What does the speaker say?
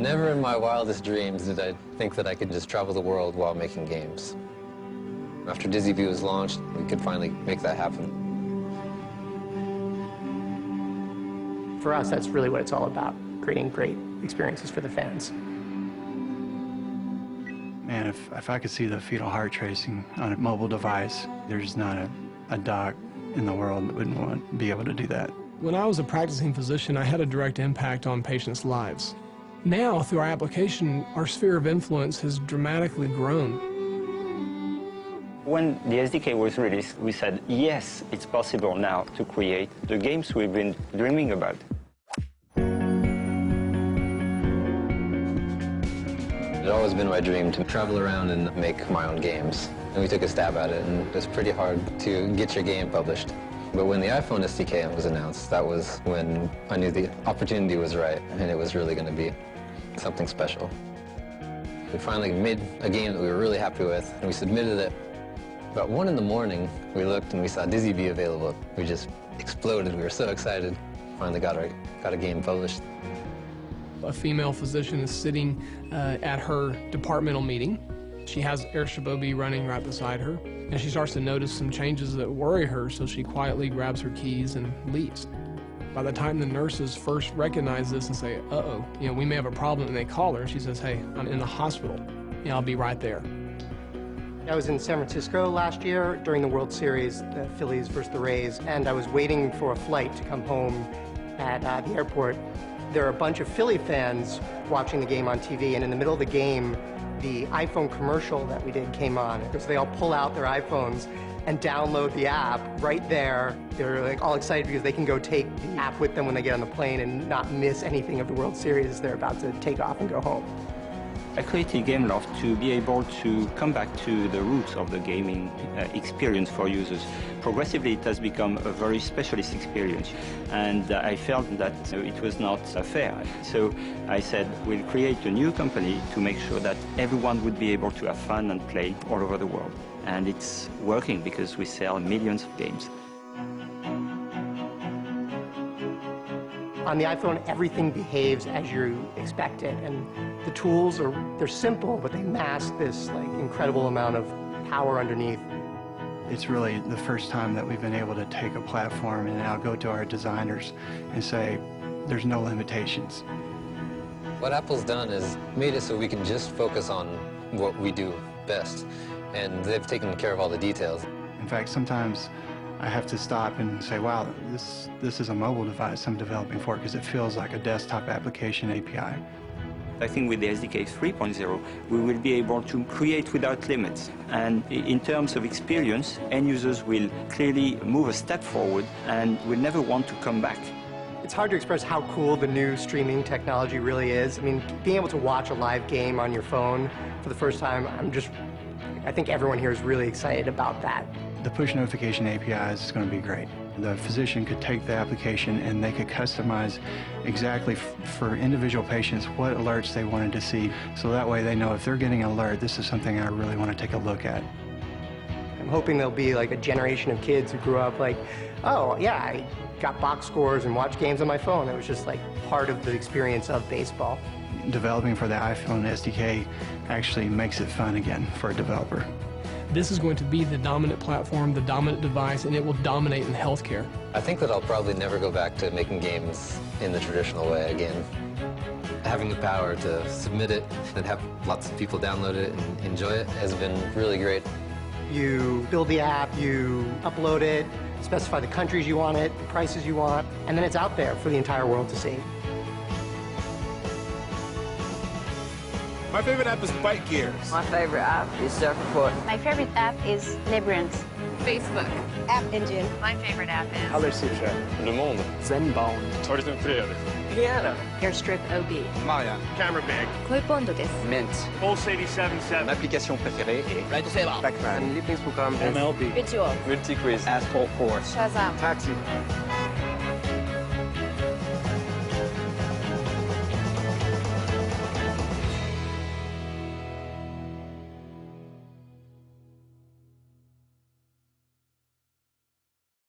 Never in my wildest dreams did I think that I could just travel the world while making games. After Dizzy View was launched, we could finally make that happen. For us, that's really what it's all about, creating great experiences for the fans. Man, if I could see the fetal heart tracing on a mobile device, there's not a doc in the world that wouldn't want to be able to do that. When I was a practicing physician, I had a direct impact on patients' lives. Now, through our application, our sphere of influence has dramatically grown. When the SDK was released, we said, yes, it's possible now to create the games we've been dreaming about. It's always been my dream to travel around and make my own games. And we took a stab at it, and it was pretty hard to get your game published. But when the iPhone SDK was announced, that was when I knew the opportunity was right, and it was really going to be something special. We finally made a game that we were really happy with, and we submitted it. About 1 in the morning, we looked and we saw Dizzy View available. We just exploded. We were so excited. Finally got a game published. A female physician is sitting at her departmental meeting. She has Air Shabobi running right beside her, and she starts to notice some changes that worry her, so she quietly grabs her keys and leaves. By the time the nurses first recognize this and say, uh-oh, we may have a problem, and they call her, and she says, hey, I'm in the hospital. I'll be right there. I was in San Francisco last year during the World Series, the Phillies versus the Rays, and I was waiting for a flight to come home at the airport. There are a bunch of Philly fans watching the game on TV, and in the middle of the game, the iPhone commercial that we did came on. So they all pull out their iPhones and download the app right there. They're like all excited because they can go take the app with them when they get on the plane and not miss anything of the World Series as they're about to take off and go home. I created Gameloft to be able to come back to the roots of the gaming experience for users. Progressively, it has become a very specialist experience, and I felt that it was not fair. So I said, we'll create a new company to make sure that everyone would be able to have fun and play all over the world. And it's working because we sell millions of games. On the iPhone, everything behaves as you expect it, and the tools they're simple, but they mask this incredible amount of power underneath. It's really the first time that we've been able to take a platform and now go to our designers and say, there's no limitations. What Apple's done is made it so we can just focus on what we do best, and they've taken care of all the details. In fact, sometimes I have to stop and say, wow, this is a mobile device I'm developing for, because it feels like a desktop application API. I think with the SDK 3.0, we will be able to create without limits. And in terms of experience, end users will clearly move a step forward and will never want to come back. It's hard to express how cool the new streaming technology really is. I mean, being able to watch a live game on your phone for the first time, I think everyone here is really excited about that. The push notification API is going to be great. The physician could take the application and they could customize exactly for individual patients what alerts they wanted to see. So that way they know if they're getting an alert, this is something I really want to take a look at. I'm hoping there'll be a generation of kids who grew up oh yeah, I got box scores and watched games on my phone. It was just part of the experience of baseball. Developing for the iPhone SDK actually makes it fun again for a developer. This is going to be the dominant platform, the dominant device, and it will dominate in healthcare. I think that I'll probably never go back to making games in the traditional way again. Having the power to submit it and have lots of people download it and enjoy it has been really great. You build the app, you upload it, specify the countries you want it, the prices you want, and then it's out there for the entire world to see. My favorite app is Bike Gears. My favorite app is Surf Report. My favorite app is Labyrinth. Facebook. App Engine. My favorite app is Color Sutra. Le Monde. Zenbound. Horizon Freire. Piano. Airstrip OB. Maya. Camera Bag. Koipondo desu. Mint. Pulse 87.7. Mon application préférée est Lightsaber. Pac-Man. Mein Lieblingsprogramm ist MLB. Visual. Multiquiz. Asphalt Force. Shazam. Taxi.